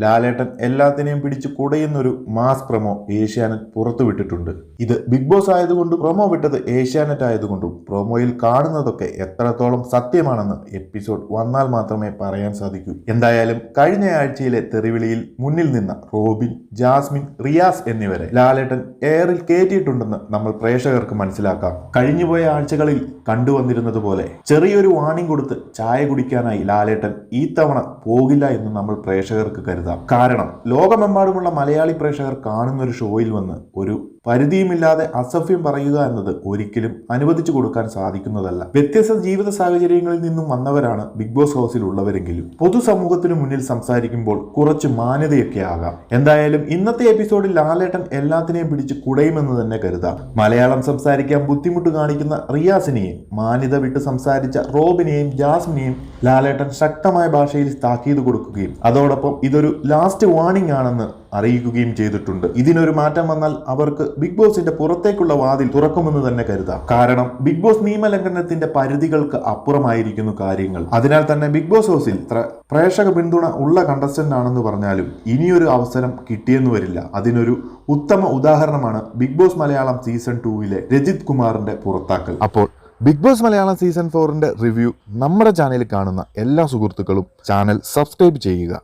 ലാലേട്ടൻ എല്ലാത്തിനെയും പിടിച്ച് കുടയുന്നൊരു mass promo Asianet പുറത്തുവിട്ടിട്ടുണ്ട്. ഇത് ബിഗ് ബോസ് ആയതുകൊണ്ട് പ്രൊമോ വിട്ടത് ഏഷ്യാനെറ്റ് ആയതുകൊണ്ടും പ്രൊമോയിൽ കാണുന്നതൊക്കെ എത്രത്തോളം സത്യമാണെന്ന് എപ്പിസോഡ് വന്നാൽ മാത്രമേ പറയാൻ സാധിക്കൂ. എന്തായാലും കഴിഞ്ഞ ആഴ്ചയിലെ തെറിവിളിയിൽ മുന്നിൽ നിന്ന റോബിൻ, ജാസ്മിൻ, റിയാസ് എന്നിവരെ ലാലേട്ടൻ എയറിൽ കയറ്റിയിട്ടുണ്ടെന്ന് നമ്മൾ പ്രേക്ഷകർക്ക് മനസ്സിലാക്കാം. കഴിഞ്ഞുപോയ ആഴ്ചകളിൽ കണ്ടുവന്നിരുന്നത് പോലെ ചെറിയൊരു വാണിംഗ് കൊടുത്ത് ചായ കുടിക്കാനായി ലാലേട്ടൻ ഈ തവണ പോകില്ല എന്ന് നമ്മൾ പ്രേക്ഷകർക്ക് കരുതാം. കാരണം ലോകമെമ്പാടുമുള്ള മലയാളി പ്രേക്ഷകർ കാണുന്ന ഒരു ഷോയിൽ വന്ന് ഒരു പരിധിയുമില്ലാതെ അസഭ്യം പറയുക എന്നത് ഒരിക്കലും അനുവദിച്ചു കൊടുക്കാൻ സാധിക്കുന്നതല്ല. വ്യത്യസ്ത ജീവിത സാഹചര്യങ്ങളിൽ നിന്നും വന്നവരാണ് ബിഗ് ബോസ് ഹൗസിൽ ഉള്ളവരെങ്കിലും പൊതുസമൂഹത്തിനു മുന്നിൽ സംസാരിക്കുമ്പോൾ കുറച്ച് മാന്യതയൊക്കെ ആകാം. എന്തായാലും ഇന്നത്തെ എപ്പിസോഡിൽ ലാലേട്ടൻ എല്ലാത്തിനെയും പിടിച്ച് കുടയുമെന്ന് തന്നെ കരുതാം. മലയാളം സംസാരിക്കാൻ ബുദ്ധിമുട്ട് കാണിക്കുന്ന റിയാസിനെയും മാന്യത വിട്ട് സംസാരിച്ച റോബിനെയും ജാസ്മിനെയും ലാലേട്ടൻ ശക്തമായ ഭാഷയിൽ താക്കീത് കൊടുക്കുകയും അതോടൊപ്പം ഇതൊരു ലാസ്റ്റ് വാർണിംഗ് ആണെന്ന് അറിയിക്കുകയും ചെയ്തിട്ടുണ്ട്. ഇതിനൊരു മാറ്റം വന്നാൽ അവർക്ക് ബിഗ് ബോസിന്റെ പുറത്തേക്കുള്ള വാതിൽ തുറക്കുമെന്ന് തന്നെ കരുതാം. കാരണം ബിഗ് ബോസ് നിയമലംഘനത്തിന്റെ പരിധികൾക്ക് അപ്പുറമായിരിക്കുന്നു കാര്യങ്ങൾ. അതിനാൽ തന്നെ ബിഗ് ബോസ് ഹൗസിൽ പ്രേക്ഷക പിന്തുണ ഉള്ള കണ്ടസ്റ്റന്റ് ആണെന്ന് പറഞ്ഞാലും ഇനിയൊരു അവസരം കിട്ടിയെന്ന് വരില്ല. അതിനൊരു ഉത്തമ ഉദാഹരണമാണ് Bigg Boss Malayalam season 2 Rajith കുമാറിന്റെ പുറത്താക്കൽ. അപ്പോൾ Bigg Boss Malayalam season 4 review നമ്മുടെ ചാനലിൽ കാണുന്ന എല്ലാ സുഹൃത്തുക്കളും ചാനൽ സബ്സ്ക്രൈബ് ചെയ്യുക.